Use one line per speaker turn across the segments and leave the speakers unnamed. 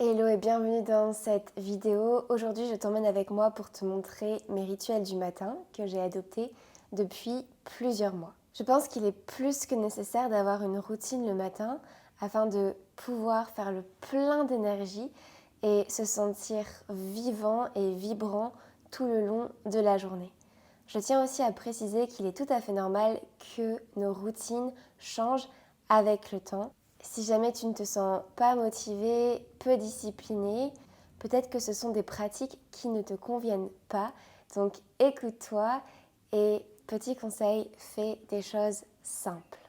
Hello et bienvenue dans cette vidéo. Aujourd'hui, je t'emmène avec moi pour te montrer mes rituels du matin que j'ai adoptés depuis plusieurs mois. Je pense qu'il est plus que nécessaire d'avoir une routine le matin afin de pouvoir faire le plein d'énergie et se sentir vivant et vibrant tout le long de la journée. Je tiens aussi à préciser qu'il est tout à fait normal que nos routines changent avec le temps. Si jamais tu ne te sens pas motivé, peu discipliné, peut-être que ce sont des pratiques qui ne te conviennent pas. Donc écoute-toi et petit conseil, fais des choses simples.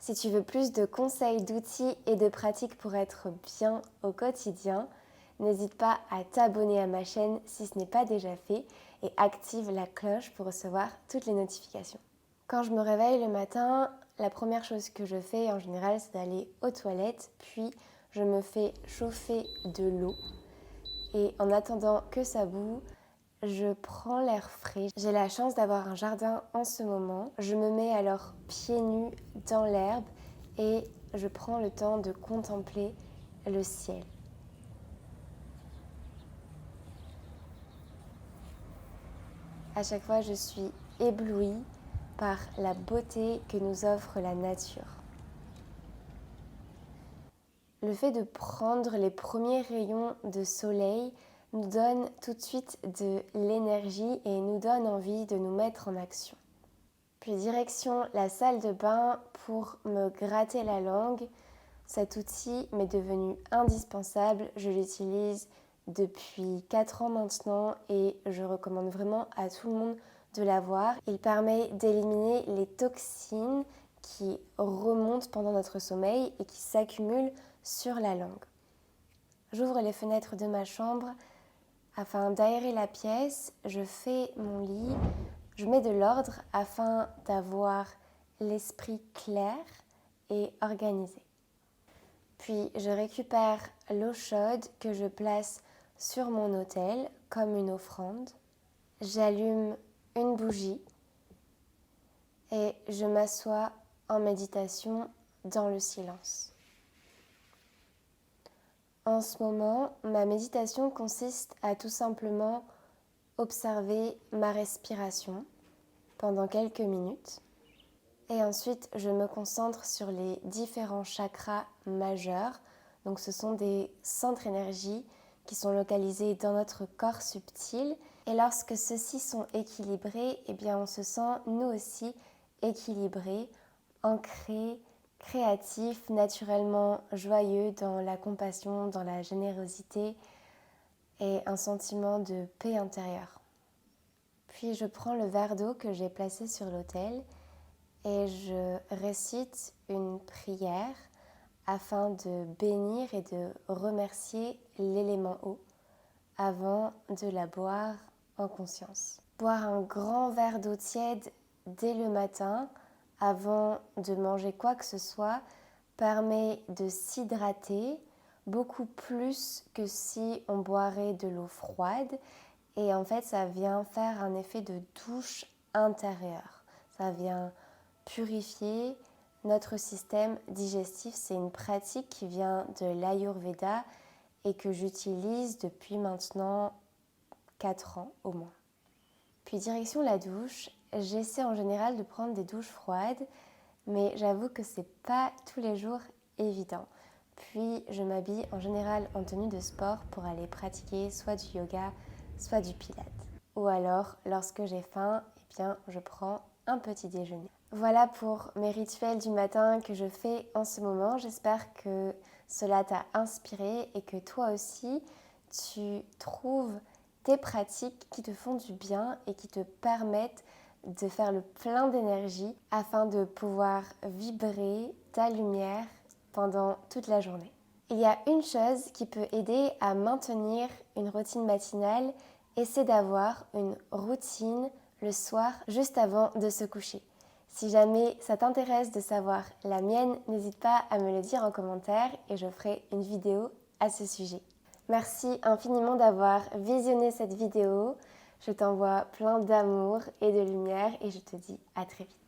Si tu veux plus de conseils, d'outils et de pratiques pour être bien au quotidien, n'hésite pas à t'abonner à ma chaîne si ce n'est pas déjà fait et active la cloche pour recevoir toutes les notifications. Quand je me réveille le matin, la première chose que je fais en général, c'est d'aller aux toilettes, puis je me fais chauffer de l'eau. Et en attendant que ça bout, je prends l'air frais. J'ai la chance d'avoir un jardin en ce moment. Je me mets alors pieds nus dans l'herbe et je prends le temps de contempler le ciel. À chaque fois, je suis éblouie par la beauté que nous offre la nature. Le fait de prendre les premiers rayons de soleil nous donne tout de suite de l'énergie et nous donne envie de nous mettre en action. Puis direction la salle de bain pour me gratter la langue. Cet outil m'est devenu indispensable, je l'utilise depuis 4 ans maintenant et je recommande vraiment à tout le monde de l'avoir. Il permet d'éliminer les toxines qui remontent pendant notre sommeil et qui s'accumulent sur la langue. J'ouvre les fenêtres de ma chambre afin d'aérer la pièce, je fais mon lit, je mets de l'ordre afin d'avoir l'esprit clair et organisé. Puis je récupère l'eau chaude que je place sur mon autel comme une offrande. J'allume une bougie et je m'assois en méditation dans le silence. En ce moment, ma méditation consiste à tout simplement observer ma respiration pendant quelques minutes. Et ensuite, je me concentre sur les différents chakras majeurs. Donc ce sont des centres énergie qui sont localisés dans notre corps subtil. Et lorsque ceux-ci sont équilibrés, eh bien on se sent nous aussi équilibrés, ancrés, créatifs, naturellement joyeux dans la compassion, dans la générosité et un sentiment de paix intérieure. Puis je prends le verre d'eau que j'ai placé sur l'autel et je récite une prière afin de bénir et de remercier l'élément eau avant de la boire en conscience. Boire un grand verre d'eau tiède dès le matin avant de manger quoi que ce soit permet de s'hydrater beaucoup plus que si on boirait de l'eau froide. Et en fait, ça vient faire un effet de douche intérieure. Ça vient purifier notre système digestif. C'est une pratique qui vient de l'Ayurveda et que j'utilise depuis maintenant 4 ans au moins. Puis direction la douche, j'essaie en général de prendre des douches froides, mais j'avoue que c'est pas tous les jours évident. Puis je m'habille en général en tenue de sport pour aller pratiquer soit du yoga, soit du pilates. Ou alors, lorsque j'ai faim, eh bien, je prends un petit déjeuner. Voilà pour mes rituels du matin que je fais en ce moment. J'espère que cela t'a inspiré et que toi aussi, tu trouves des pratiques qui te font du bien et qui te permettent de faire le plein d'énergie afin de pouvoir vibrer ta lumière pendant toute la journée. Il y a une chose qui peut aider à maintenir une routine matinale et c'est d'avoir une routine le soir juste avant de se coucher. Si jamais ça t'intéresse de savoir la mienne, n'hésite pas à me le dire en commentaire et je ferai une vidéo à ce sujet. Merci infiniment d'avoir visionné cette vidéo. Je t'envoie plein d'amour et de lumière et je te dis à très vite.